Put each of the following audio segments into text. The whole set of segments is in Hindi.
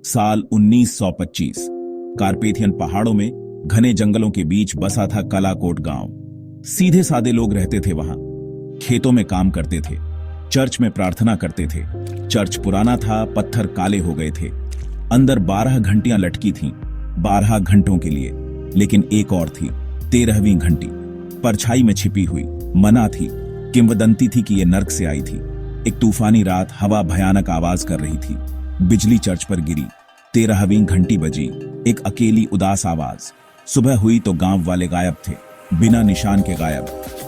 साल 1925। कारपेथियन पहाड़ों में घने जंगलों के बीच बसा था कलाकोट गांव। सीधे सादे लोग रहते थे वहां। खेतों में काम करते थे, चर्च में प्रार्थना करते थे। चर्च पुराना था, पत्थर काले हो गए थे। अंदर 12 घंटियां लटकी थीं, 12 घंटों के लिए। लेकिन एक और थी, 13वीं घंटी, परछाई में छिपी हुई, मना थी। किंवदंती थी कि यह नर्क से आई थी। एक तूफानी रात, हवा भयानक आवाज कर रही थी। बिजली चर्च पर गिरी, 13वीं घंटी बजी। एक अकेली उदास आवाज। सुबह हुई तो गांव वाले गायब थे, बिना निशान के गायब।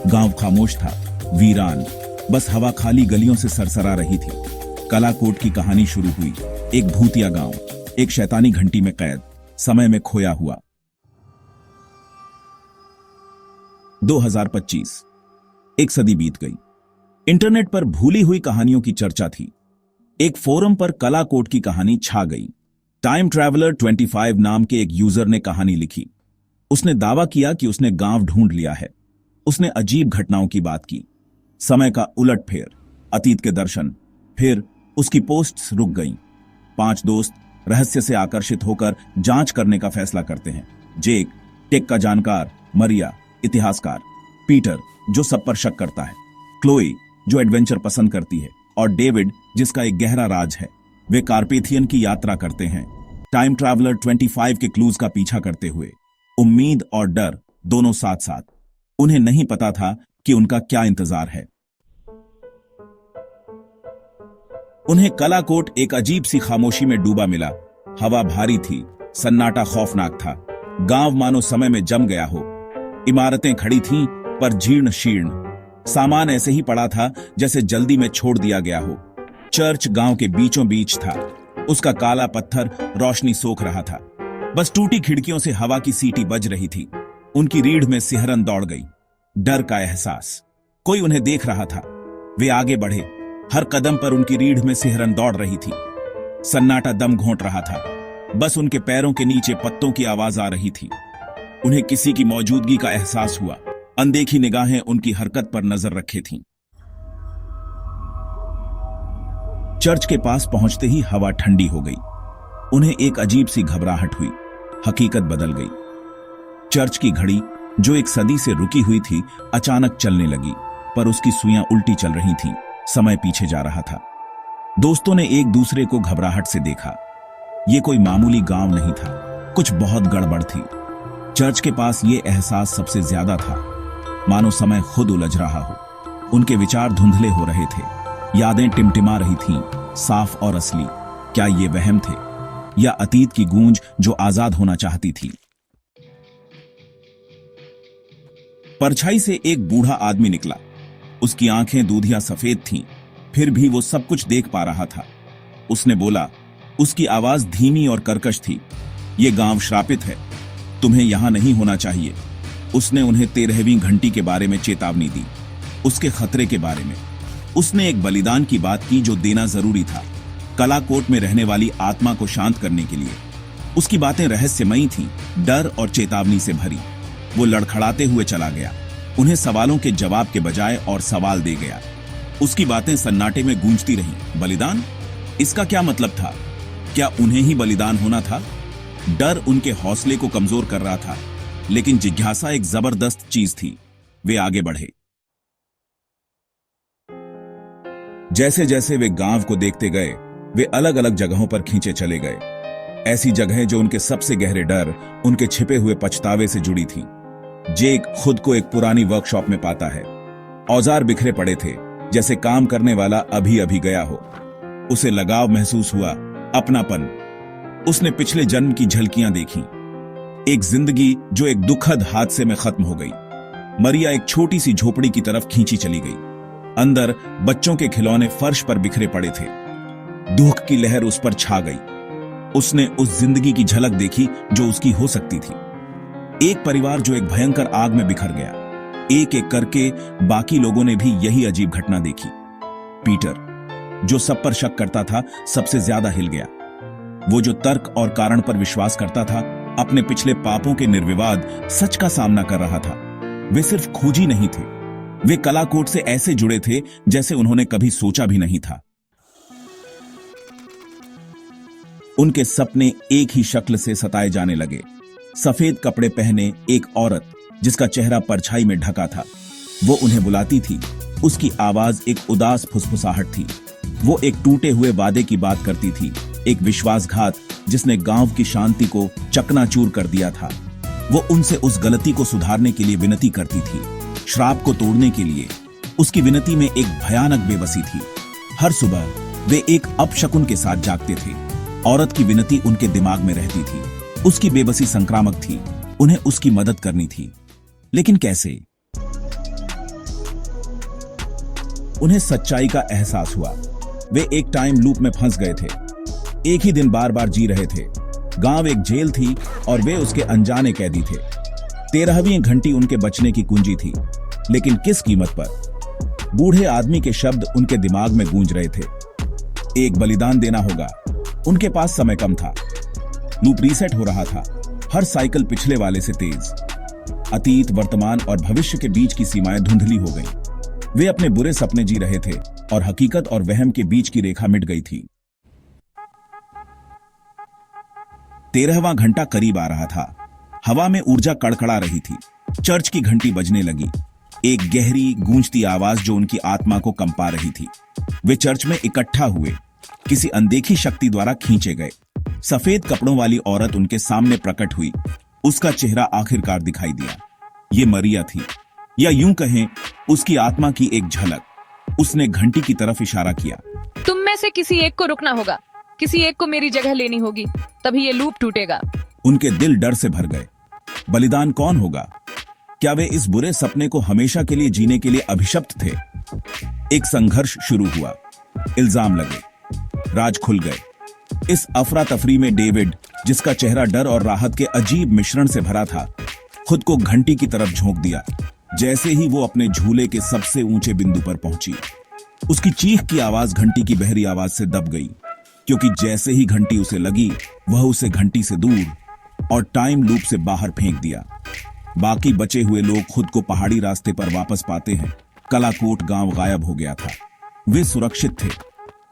गांव खामोश था, वीरान। बस हवा खाली गलियों से सरसरा रही थी। कलाकोट की कहानी शुरू हुई। एक भूतिया गांव, एक शैतानी घंटी में कैद, समय में खोया हुआ। 2025। एक सदी बीत गई। इंटरनेट पर भूली हुई कहानियों की चर्चा थी। एक फोरम पर कलाकोट की कहानी छा गई। टाइम ट्रैवलर 25 नाम के एक यूजर ने कहानी लिखी। उसने दावा किया कि उसने गांव ढूंढ लिया है। उसने अजीब घटनाओं की बात की, समय का उलटफेर, अतीत के दर्शन। फिर उसकी पोस्ट्स रुक गईं। 5 दोस्त रहस्य से आकर्षित होकर जांच करने का फैसला करते हैं। जेक, टेक का जानकार, मरिया, इतिहासकार, पीटर, जो सब पर शक करता है, क्लोई, जो एडवेंचर पसंद करती है, और डेविड, जिसका एक गहरा राज है। वे कारपेथियन की यात्रा करते हैं, टाइम ट्रैवलर 25 के क्लूज का पीछा करते हुए। उम्मीद और डर दोनों साथ साथ। उन्हें नहीं पता था कि उनका क्या इंतजार है। उन्हें कलाकोट एक अजीब सी खामोशी में डूबा मिला। हवा भारी थी, सन्नाटा खौफनाक था। गांव मानो समय में जम गया हो। इमारतें खड़ी थीं, पर जीर्ण शीर्ण। सामान ऐसे ही पड़ा था जैसे जल्दी में छोड़ दिया गया हो। चर्च गांव के बीचों बीच था। उसका काला पत्थर रोशनी सोख रहा था। बस टूटी खिड़कियों से हवा की सीटी बज रही थी। उनकी रीढ़ में सिहरन दौड़ गई, डर का एहसास। कोई उन्हें देख रहा था। वे आगे बढ़े। हर कदम पर उनकी रीढ़ में सिहरन दौड़ रही थी। सन्नाटा दम घोंट रहा था। बस उनके पैरों के नीचे पत्तों की आवाज आ रही थी। उन्हें किसी की मौजूदगी का एहसास हुआ। अनदेखी निगाहें उनकी हरकत पर नजर रखे थीं। चर्च के पास पहुंचते ही हवा ठंडी हो गई। उन्हें एक अजीब सी घबराहट हुई। हकीकत बदल गई। चर्च की घड़ी, जो एक सदी से रुकी हुई थी, अचानक चलने लगी, पर उसकी सुइयां उल्टी चल रही थीं। समय पीछे जा रहा था। दोस्तों ने एक दूसरे को घबराहट से देखा। यह कोई मामूली गांव नहीं था, कुछ बहुत गड़बड़ थी। चर्च के पास यह एहसास सबसे ज्यादा था, मानो समय खुद उलझ रहा हो। उनके विचार धुंधले हो रहे थे, यादें टिमटिमा रही थीं, साफ और असली। क्या ये वहम थे, या अतीत की गूंज जो आजाद होना चाहती थी? परछाई से एक बूढ़ा आदमी निकला। उसकी आंखें दूधिया सफेद थीं, फिर भी वो सब कुछ देख पा रहा था। उसने बोला, उसकी आवाज धीमी और कर्कश थी, ये गांव श्रापित है, तुम्हें यहां नहीं होना चाहिए। उसने उन्हें 13वीं घंटी के बारे में चेतावनी दी, उसके खतरे के बारे में। उसने एक बलिदान की बात की जो देना जरूरी था, कलाकोट में रहने वाली आत्मा को शांत करने के लिए। उसकी बातें रहस्यमयी थीं, डर और चेतावनी से भरी। वो लड़खड़ाते हुए चला गया, उन्हें सवालों के जवाब के बजाय और सवाल दे गया। उसकी बातें सन्नाटे में गूंजती रहीं। बलिदान? इसका क्या मतलब था? क्या उन्हें ही बलिदान होना था? डर उनके हौसले को कमजोर कर रहा था, लेकिन जिज्ञासा एक जबरदस्त चीज थी। वे आगे बढ़े। जैसे जैसे वे गांव को देखते गए, वे अलग अलग जगहों पर खींचे चले गए। ऐसी जगहें जो उनके सबसे गहरे डर, उनके छिपे हुए पछतावे से जुड़ी थीं। जेक खुद को एक पुरानी वर्कशॉप में पाता है। औजार बिखरे पड़े थे, जैसे काम करने वाला अभी अभी गया हो। उसे लगाव महसूस हुआ, अपनापन। उसने पिछले जन्म की झलकियां देखी। एक जिंदगी जो एक दुखद हादसे में खत्म हो गई। मरिया एक छोटी सी झोपड़ी की तरफ खींची चली गई। अंदर बच्चों के खिलौने फर्श पर बिखरे पड़े थे। दुख की लहर उस पर छा गई। उसने उस जिंदगी की झलक देखी जो उसकी हो सकती थी। एक परिवार जो एक भयंकर आग में बिखर गया। एक एक करके बाकी लोगों ने भी यही अजीब घटना देखी। पीटर, जो सब पर शक करता था, सबसे ज्यादा हिल गया। वो जो तर्क और कारण पर विश्वास करता था, अपने पिछले पापों के निर्विवाद सच का सामना कर रहा था। वे सिर्फ खोजी नहीं थे, वे कलाकोट से ऐसे जुड़े थे जैसे उन्होंने कभी सोचा भी नहीं था। उनके सपने एक ही शक्ल से सताए जाने लगे। सफेद कपड़े पहने एक औरत जिसका चेहरा परछाई में ढका था, वो उन्हें बुलाती थी। उसकी आवाज एक उदास फुसफुसाहट थी। वो एक टूटे हुए वादे की बात करती थी, एक विश्वासघात जिसने गांव की शांति को चकनाचूर कर दिया था। वो उनसे उस गलती को सुधारने के लिए विनती करती थी, श्राप को तोड़ने के लिए। उसकी विनती में एक भयानक बेबसी थी। हर सुबह वे एक अपशकुन के साथ जागते थे। औरत की विनती उनके दिमाग में रहती थी। उसकी बेबसी संक्रामक थी, उन्हें उसकी मदद करनी थी, लेकिन कैसे? उन्हें सच्चाई का एहसास हुआ। वे एक टाइम लूप में फंस गए थे, एक ही दिन बार बार जी रहे थे। गांव एक जेल थी और वे उसके अनजाने कैदी थे। 13वीं घंटी उनके बचने की कुंजी थी, लेकिन किस कीमत पर? बूढ़े आदमी के शब्द उनके दिमाग में गूंज रहे थे, एक बलिदान देना होगा। उनके पास समय कम था। लूप रीसेट हो रहा था, हर साइकिल पिछले वाले से तेज। अतीत, वर्तमान और भविष्य के बीच की सीमाएं धुंधली हो गईं। वे अपने बुरे सपने जी रहे थे और हकीकत और वहम के बीच की रेखा मिट गई थी। 13वां घंटा करीब आ रहा था। हवा में ऊर्जा कड़कड़ा रही थी। चर्च की घंटी बजने लगी, एक गहरी गूंजती आवाज जो उनकी आत्मा को कंपा रही थी। वे चर्च में इकट्ठा हुए, किसी अनदेखी शक्ति द्वारा खींचे गए। सफेद कपड़ों वाली औरत उनके सामने प्रकट हुई। उसका चेहरा आखिरकार दिखाई दिया। ये मरिया थी, या यूं कहें उसकी आत्मा की एक झलक। उसने घंटी की तरफ इशारा किया। तुम में से किसी एक को रुकना होगा, किसी एक को मेरी जगह लेनी होगी, तभी ये लूप टूटेगा। उनके दिल डर से भर गए। बलिदान कौन होगा? क्या वे इस बुरे सपने को हमेशा के लिए जीने के लिए अभिशप्त थे? एक संघर्ष शुरू हुआ, इल्जाम लगे, राज खुल गए। इस अफरा तफरी में डेविड, जिसका चेहरा डर और राहत के अजीब मिश्रण से भरा था, खुद को घंटी की तरफ झोंक दिया। जैसे ही वो अपने झूले के सबसे ऊंचे बिंदु पर पहुंची, उसकी चीख की आवाज घंटी की बहरी आवाज से दब गई, क्योंकि जैसे ही घंटी उसे लगी, वह उसे घंटी से दूर और टाइम लूप से बाहर फेंक दिया। बाकी बचे हुए लोग खुद को पहाड़ी रास्ते पर वापस पाते हैं। कलाकोट गांव गायब हो गया था। वे सुरक्षित थे,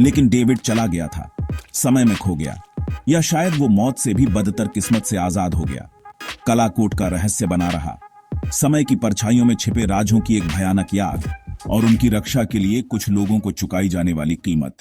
लेकिन डेविड चला गया था, समय में खो गया, या शायद वो मौत से भी बदतर किस्मत से आजाद हो गया। कलाकोट का रहस्य बना रहा, समय की परछाइयों में छिपे राजों की एक भयानक याद, और उनकी रक्षा के लिए कुछ लोगों को चुकाई जाने वाली कीमत।